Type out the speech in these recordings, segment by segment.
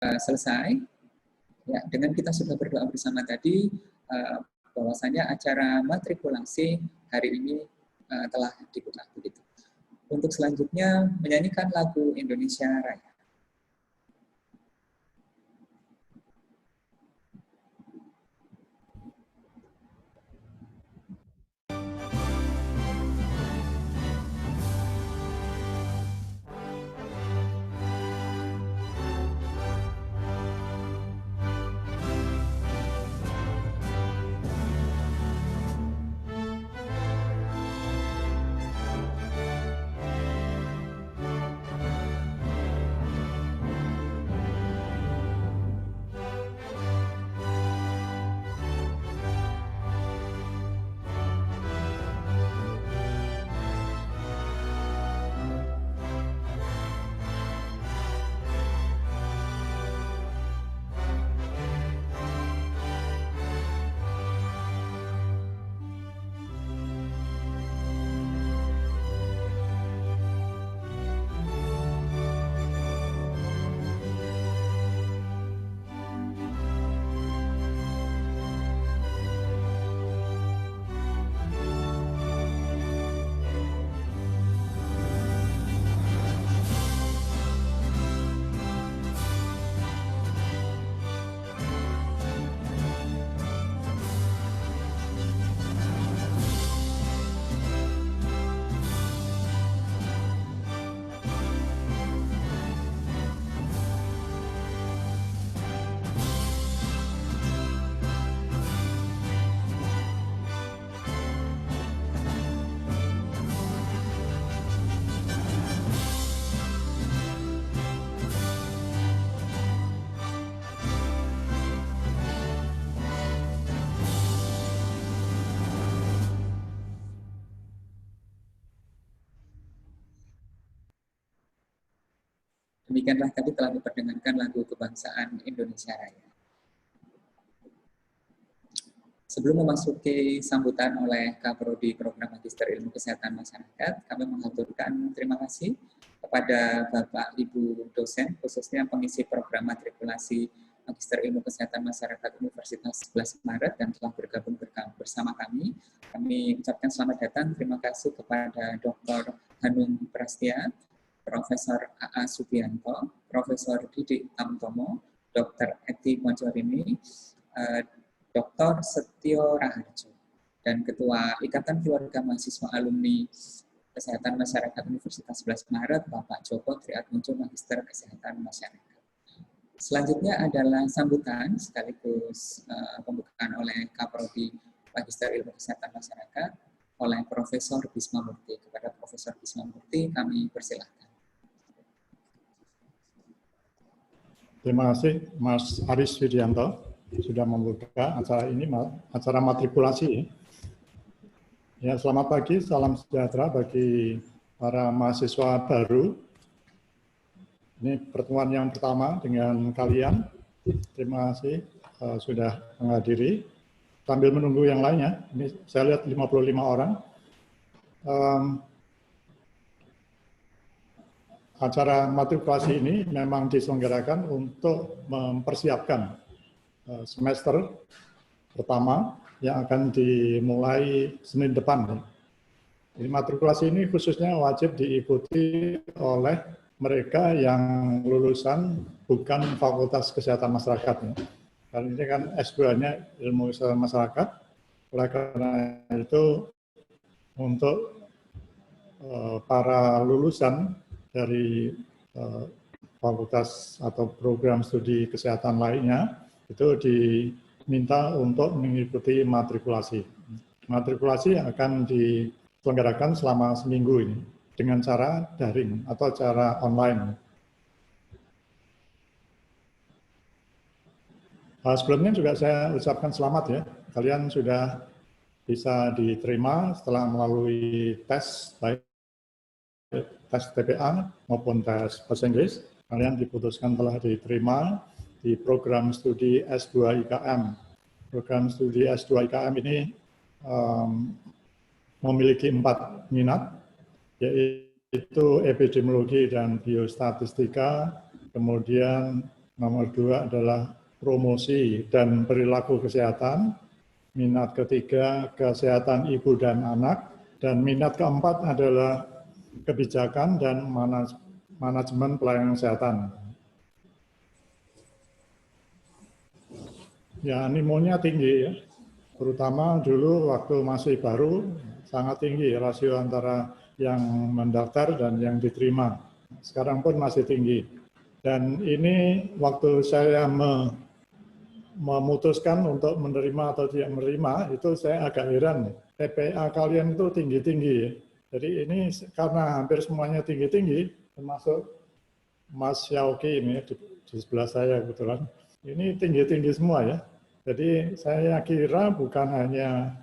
selesai. Ya, dengan kita sudah berdoa bersama tadi, bahwasanya acara matrikulasi hari ini telah dibuka begitu. Untuk selanjutnya menyanyikan lagu Indonesia Raya. Demikianlah tadi telah diperdengarkan lagu kebangsaan Indonesia Raya. Sebelum memasuki sambutan oleh Kaprodi Program Magister Ilmu Kesehatan Masyarakat, kami mengaturkan terima kasih kepada Bapak Ibu dosen, khususnya pengisi program matrikulasi Magister Ilmu Kesehatan Masyarakat Universitas 11 Maret dan telah bergabung bersama kami. Kami ucapkan selamat datang, terima kasih kepada Dr. Hanung Prastia, Profesor A.A. Subianto, Profesor Didi Tamtomo, Dr. Eti Mojorini, Dr. Setio Raharjo, dan Ketua Ikatan Keluarga Mahasiswa Alumni Kesehatan Masyarakat Universitas 11 Maret, Bapak Joko Triatmojo, Magister Kesehatan Masyarakat. Selanjutnya adalah sambutan sekaligus pembukaan oleh Kaprodi Magister Ilmu Kesehatan Masyarakat oleh Profesor Bisma Murti. Kepada Profesor Bisma Murti kami persilahkan. Terima kasih Mas Aris Widianto sudah membuka acara ini, acara matrikulasi. Ya, selamat pagi, salam sejahtera bagi para mahasiswa baru. Ini pertemuan yang pertama dengan kalian. Terima kasih sudah menghadiri. Sambil menunggu yang lainnya, ini saya lihat 55 orang. Acara matrikulasi ini memang diselenggarakan untuk mempersiapkan semester pertama yang akan dimulai Senin depan. Jadi matrikulasi ini khususnya wajib diikuti oleh mereka yang lulusan bukan Fakultas Kesehatan Masyarakat. Karena ini kan S2-nya Ilmu Kesehatan Masyarakat. Oleh karena itu untuk para lulusan dari fakultas atau program studi kesehatan lainnya itu diminta untuk mengikuti matrikulasi. Matrikulasi akan diselenggarakan selama seminggu ini dengan cara daring atau cara online. Sebelumnya juga saya ucapkan selamat ya, kalian sudah bisa diterima setelah melalui tes, baik tes TPA maupun tes bahasa Inggris. Kalian diputuskan telah diterima di program studi S2 IKM. Program studi S2 IKM ini memiliki 4 minat, yaitu epidemiologi dan biostatistika, kemudian Nomor 2 adalah promosi dan perilaku kesehatan. Minat ketiga, kesehatan ibu dan anak. Dan minat keempat adalah kebijakan dan manajemen pelayanan kesehatan. Ya, animonya tinggi ya. Terutama dulu waktu masih baru, sangat tinggi rasio antara yang mendaftar dan yang diterima. Sekarang pun masih tinggi. Dan ini waktu saya memutuskan untuk menerima atau tidak menerima, itu saya agak heran. TPA kalian itu tinggi-tinggi. Jadi ini karena hampir semuanya tinggi-tinggi, termasuk Mas Syauki ini di sebelah saya kebetulan. Ini tinggi-tinggi semua ya. Jadi saya kira bukan hanya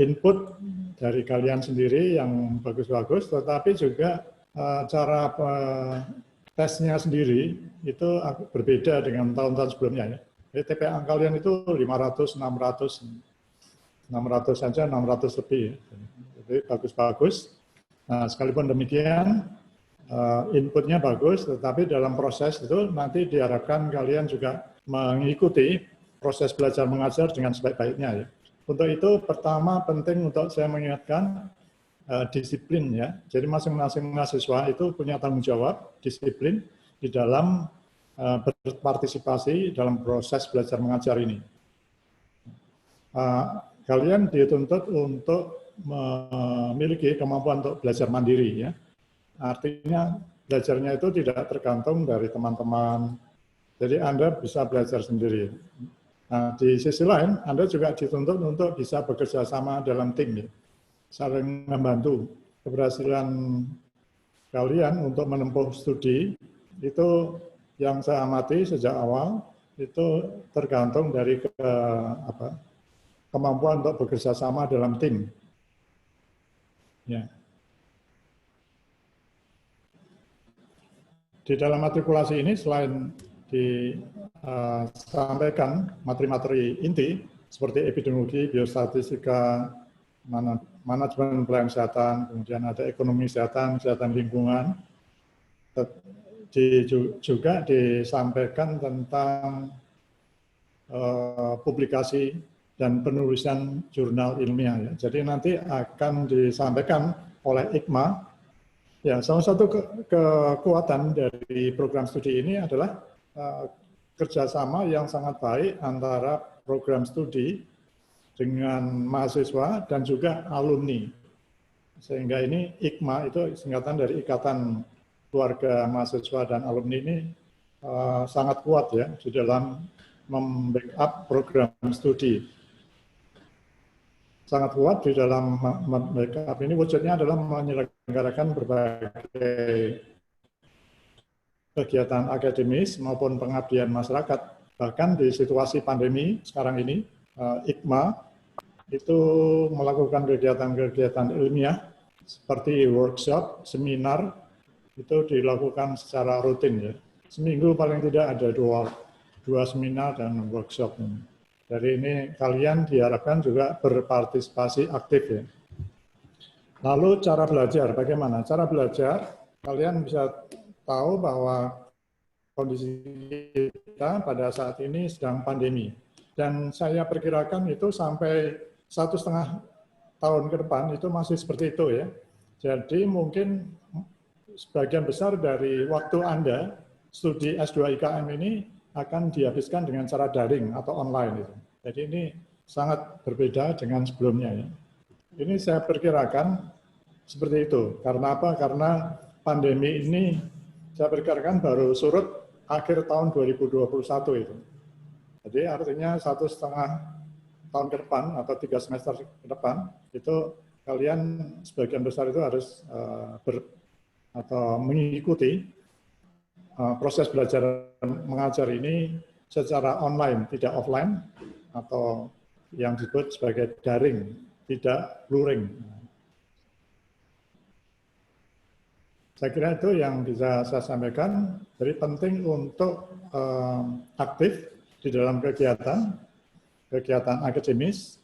input dari kalian sendiri yang bagus-bagus, tetapi juga cara tesnya sendiri itu berbeda dengan tahun-tahun sebelumnya ya. Jadi TPA kalian itu 500, 600 saja 600 lebih. Jadi bagus-bagus. Nah, sekalipun demikian inputnya bagus, tetapi dalam proses itu nanti diharapkan kalian juga mengikuti proses belajar mengajar dengan sebaik-baiknya ya. Untuk itu pertama penting untuk saya mengingatkan disiplin ya. Jadi masing-masing mahasiswa itu punya tanggung jawab disiplin di dalam berpartisipasi dalam proses belajar mengajar ini. Kalian dituntut untuk memiliki kemampuan untuk belajar mandiri ya. Artinya belajarnya itu tidak tergantung dari teman-teman. Jadi Anda bisa belajar sendiri. Nah, di sisi lain Anda juga dituntut untuk bisa bekerja sama dalam tim ya. Saling membantu. Keberhasilan kalian untuk menempuh studi itu yang saya amati sejak awal itu tergantung dari kemampuan untuk bekerja sama dalam tim. Ya. Di dalam matrikulasi ini selain disampaikan materi-materi inti seperti epidemiologi, biostatistika, manajemen pelayanan kesehatan, kemudian ada ekonomi kesehatan, kesehatan lingkungan, juga disampaikan tentang publikasi dan penulisan jurnal ilmiah. Ya. Jadi nanti akan disampaikan oleh IKMA. Ya, salah satu kekuatan dari program studi ini adalah kerjasama yang sangat baik antara program studi dengan mahasiswa dan juga alumni. Sehingga ini IKMA itu singkatan dari Ikatan Keluarga Mahasiswa dan Alumni ini sangat kuat ya di dalam membackup program studi. Sangat kuat di dalam backup ini wujudnya adalah menyelenggarakan berbagai kegiatan akademis maupun pengabdian masyarakat. Bahkan di situasi pandemi sekarang ini, IKMA itu melakukan kegiatan-kegiatan ilmiah seperti workshop, seminar, itu dilakukan secara rutin ya. Seminggu paling tidak ada dua seminar dan workshop ini. Dari ini kalian diharapkan juga berpartisipasi aktif ya. Lalu cara belajar, bagaimana? Cara belajar, kalian bisa tahu bahwa kondisi kita pada saat ini sedang pandemi. Dan saya perkirakan itu sampai 1,5 tahun ke depan itu masih seperti itu ya. Jadi mungkin sebagian besar dari waktu Anda studi S2 IKM ini akan dihabiskan dengan cara daring atau online. Gitu. Jadi ini sangat berbeda dengan sebelumnya. Ya. Ini saya perkirakan seperti itu. Karena apa? Karena pandemi ini saya perkirakan baru surut akhir tahun 2021 itu. Jadi artinya 1,5 tahun ke depan atau 3 semester ke depan itu kalian sebagian besar itu harus mengikuti proses belajar mengajar ini secara online, tidak offline, atau yang disebut sebagai daring, tidak luring. Saya kira itu yang bisa saya sampaikan. Jadi penting untuk aktif di dalam kegiatan akademis,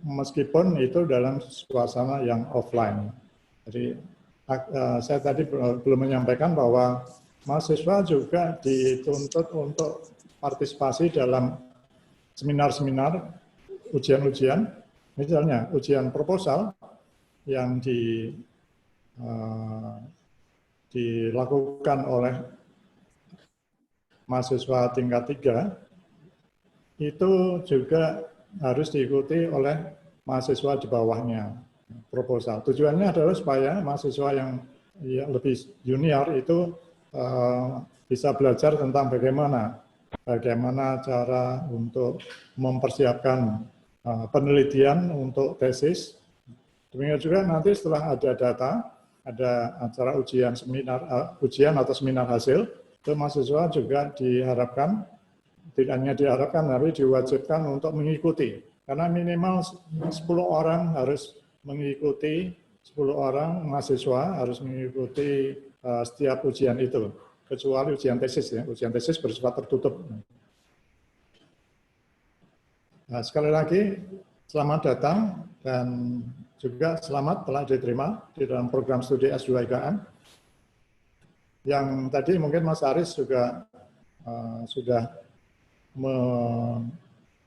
meskipun itu dalam suasana yang offline. Jadi saya tadi belum menyampaikan bahwa mahasiswa juga dituntut untuk partisipasi dalam seminar-seminar, ujian-ujian, misalnya ujian proposal yang dilakukan oleh mahasiswa tingkat 3, itu juga harus diikuti oleh mahasiswa di bawahnya, proposal. Tujuannya adalah supaya mahasiswa yang lebih junior itu bisa belajar tentang bagaimana cara untuk mempersiapkan penelitian untuk tesis. Demikian juga nanti setelah ada data, ada acara ujian atau seminar hasil, itu mahasiswa juga diharapkan, tidak hanya diharapkan, tapi diwajibkan untuk mengikuti. Karena minimal 10 orang harus mengikuti, 10 orang mahasiswa harus mengikuti setiap ujian itu. Kecuali ujian tesis, ya. Ujian tesis bersifat tertutup. Nah, sekali lagi, selamat datang dan juga selamat telah diterima di dalam program studi S2 IKN. Yang tadi mungkin Mas Aris juga sudah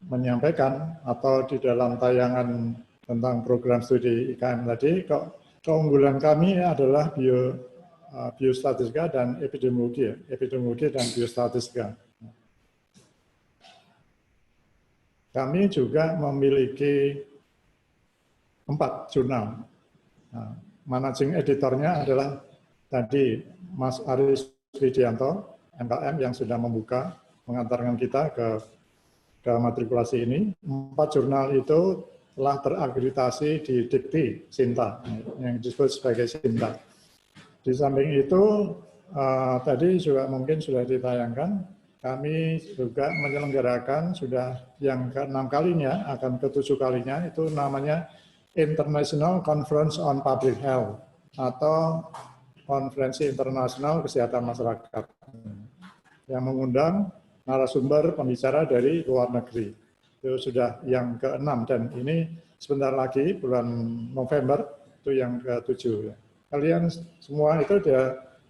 menyampaikan atau di dalam tayangan tentang program studi IKN tadi, keunggulan kami adalah biostatistika dan epidemiologi dan biostatistika. Kami juga memiliki 4 jurnal. Nah, managing editornya adalah tadi Mas Aris Widianto, MKM, yang sudah mengantarkan kita ke matrikulasi ini. 4 jurnal itu telah terakreditasi di Dikti Sinta, yang disebut sebagai Sinta. Di samping itu, tadi juga mungkin sudah ditayangkan, kami juga menyelenggarakan sudah yang ke-6 kalinya, akan ke-7 kalinya, itu namanya International Conference on Public Health, atau Konferensi Internasional Kesehatan Masyarakat, yang mengundang narasumber pembicara dari luar negeri. Itu sudah yang ke-6, dan ini sebentar lagi, bulan November, itu yang ke-7. Kalian semua itu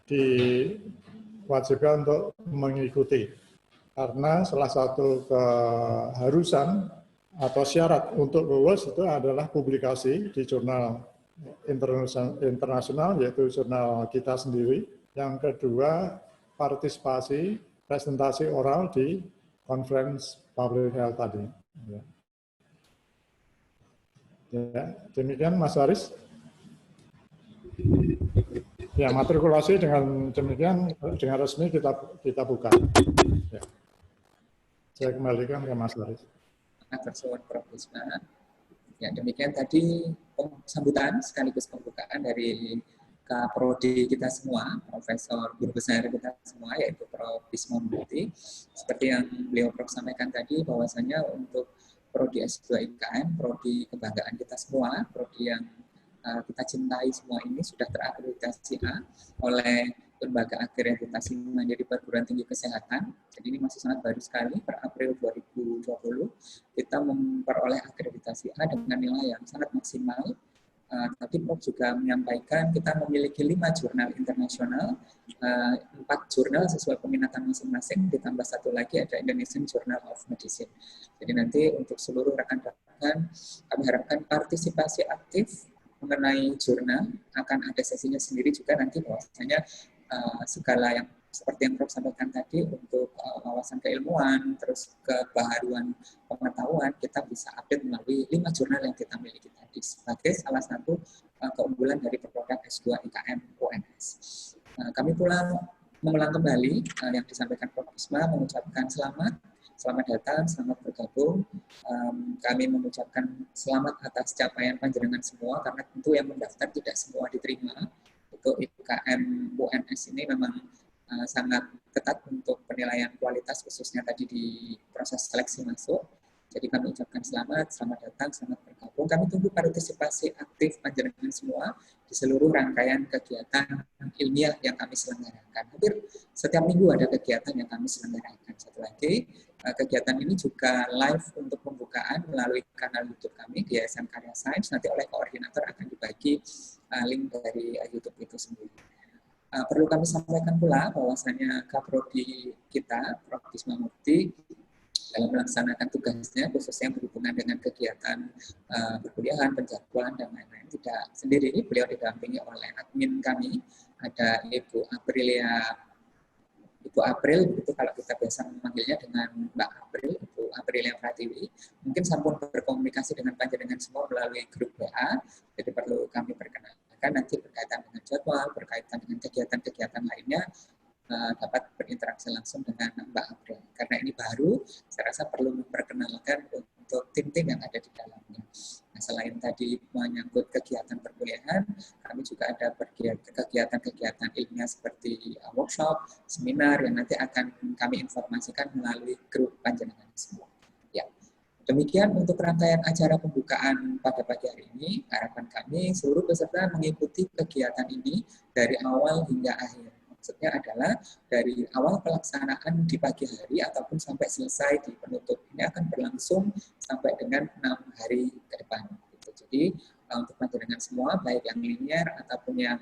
diwajibkan untuk mengikuti, karena salah satu keharusan atau syarat untuk lulus itu adalah publikasi di jurnal internasional, yaitu jurnal kita sendiri. Yang kedua, partisipasi presentasi oral di conference public health tadi. Ya, demikian Mas Aris. Ya, matrikulasi dengan demikian, dengan resmi kita buka. Ya. Saya kembalikan ke Mas Aris. Ya, demikian tadi sambutan sekaligus pembukaan dari Kaprodi kita semua, Profesor Guru Besar kita semua, yaitu Prof. Bisma Murti. Seperti yang beliau Prof sampaikan tadi, bahwasanya untuk Prodi S2 IKN, Prodi kebanggaan kita semua, Prodi yang kita cintai semua ini sudah terakreditasi A oleh Lembaga Akreditasi Mandiri Perguruan Tinggi Kesehatan. Jadi ini masih sangat baru sekali, per April 2020 kita memperoleh akreditasi A dengan nilai yang sangat maksimal. Tadi Prof juga menyampaikan kita memiliki 5 jurnal internasional, 4 jurnal sesuai peminatan masing-masing, ditambah 1 lagi ada Indonesian Journal of Medicine. Jadi nanti untuk seluruh rekan-rekan kami harapkan partisipasi aktif mengenai jurnal, akan ada sesinya sendiri juga nanti, bahwasanya segala yang seperti yang Prof sampaikan tadi untuk wawasan keilmuan, terus kebaharuan pengetahuan, kita bisa update melalui 5 jurnal yang kita miliki tadi sebagai salah satu keunggulan dari program S2 IKN UNS. Kami pula mengulang kembali yang disampaikan Prof Bisma, mengucapkan selamat datang, selamat bergabung. Kami mengucapkan selamat atas capaian panjenengan semua, karena tentu yang mendaftar tidak semua diterima. Untuk IKN UNS ini memang sangat ketat untuk penilaian kualitas, khususnya tadi di proses seleksi masuk. Jadi kami ucapkan selamat datang, selamat bergabung. Kami tunggu partisipasi aktif panjenengan semua di seluruh rangkaian kegiatan ilmiah yang kami selenggarakan. Hampir setiap minggu ada kegiatan yang kami selenggarakan. Satu lagi, kegiatan ini juga live untuk pembukaan melalui kanal YouTube kami di Yayasan Karya Sains. Nanti oleh koordinator akan dibagi link dari YouTube itu sendiri. Perlu kami sampaikan pula bahwasanya Kaprodi kita, Prof. Bisma Mukti, dalam melaksanakan tugasnya, khususnya berhubungan dengan kegiatan perkuliahan, penjadwalan, dan lain-lain, tidak sendiri. Beliau didampingi oleh admin kami, ada Ibu April, begitu kalau kita biasa memanggilnya dengan Mbak April, Ibu Aprilia Pratiwi. Mungkin sampun berkomunikasi dengan panjenengan semua melalui grup WA, jadi perlu kami perkenalkan nanti berkaitan dengan jadwal, berkaitan dengan kegiatan-kegiatan lainnya, dapat berinteraksi langsung dengan Mbak April. Karena ini baru, saya rasa perlu memperkenalkan untuk tim-tim yang ada di dalamnya. Nah, selain tadi menyangkut kegiatan perkuliahan, kami juga ada kegiatan-kegiatan ilmiah seperti workshop, seminar yang nanti akan kami informasikan melalui grup panjenengan semua. Ya. Demikian untuk rangkaian acara pembukaan pada pagi hari ini. Harapan kami seluruh peserta mengikuti kegiatan ini dari awal hingga akhir. Maksudnya adalah dari awal pelaksanaan di pagi hari ataupun sampai selesai di penutup. Ini akan berlangsung sampai dengan 6 hari ke depan. Jadi untuk panjenengan semua, baik yang linear ataupun yang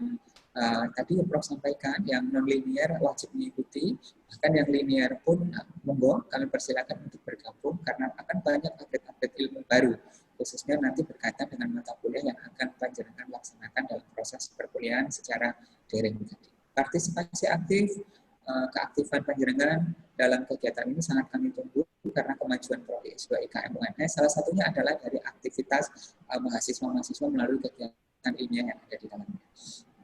tadi Prof sampaikan, yang non-linear wajib mengikuti. Bahkan yang linear pun, monggo kalian persilakan untuk bergabung karena akan banyak update-update ilmu baru, khususnya nanti berkaitan dengan mata kuliah yang akan panjenengan laksanakan dalam proses perkuliahan secara daring tadi. Partisipasi aktif, keaktifan panjenengan dalam kegiatan ini sangat kami tunggu karena kemajuan prodi S2 IKM UNS salah satunya adalah dari aktivitas mahasiswa-mahasiswa melalui kegiatan ilmiah yang ada di dalamnya.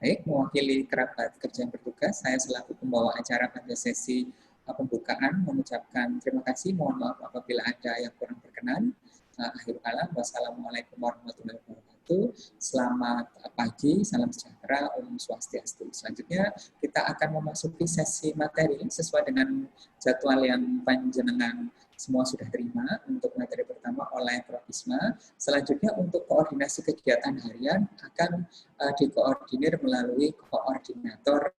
Baik, mewakili kerabat kerja yang bertugas, saya selaku pembawa acara pada sesi pembukaan mengucapkan terima kasih, mohon maaf apabila ada yang kurang berkenan. Akhir kalam, wassalamualaikum warahmatullahi wabarakatuh. Selamat pagi, salam sejahtera, Om Swastiastu. Selanjutnya kita akan memasuki sesi materi sesuai dengan jadwal yang panjenengan semua sudah terima. Untuk materi pertama oleh Prof. Bisma. Selanjutnya untuk koordinasi kegiatan harian akan dikoordinir melalui koordinator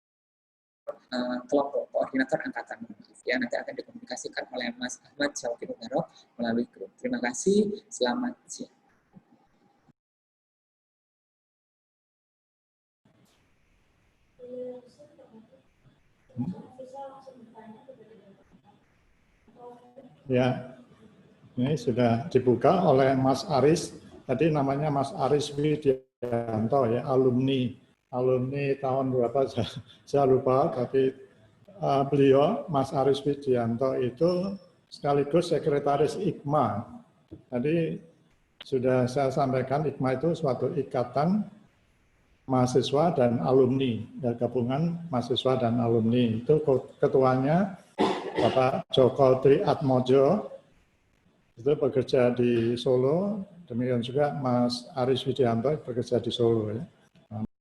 kelompok koordinator angkatan. Ya, nanti akan dikomunikasikan oleh Mas Ahmad Syawki Mubarok melalui grup. Terima kasih, selamat siang. Ya, ini sudah dibuka oleh Mas Aris. Tadi namanya Mas Aris Widianto ya, alumni tahun berapa saya lupa, tapi beliau Mas Aris Widianto itu sekaligus sekretaris IKMA. Tadi sudah saya sampaikan, IKMA itu suatu ikatan mahasiswa dan alumni, gabungan mahasiswa dan alumni. Itu ketuanya Bapak Joko Triatmojo, itu bekerja di Solo, demikian juga Mas Aris Widianto bekerja di Solo. Ya.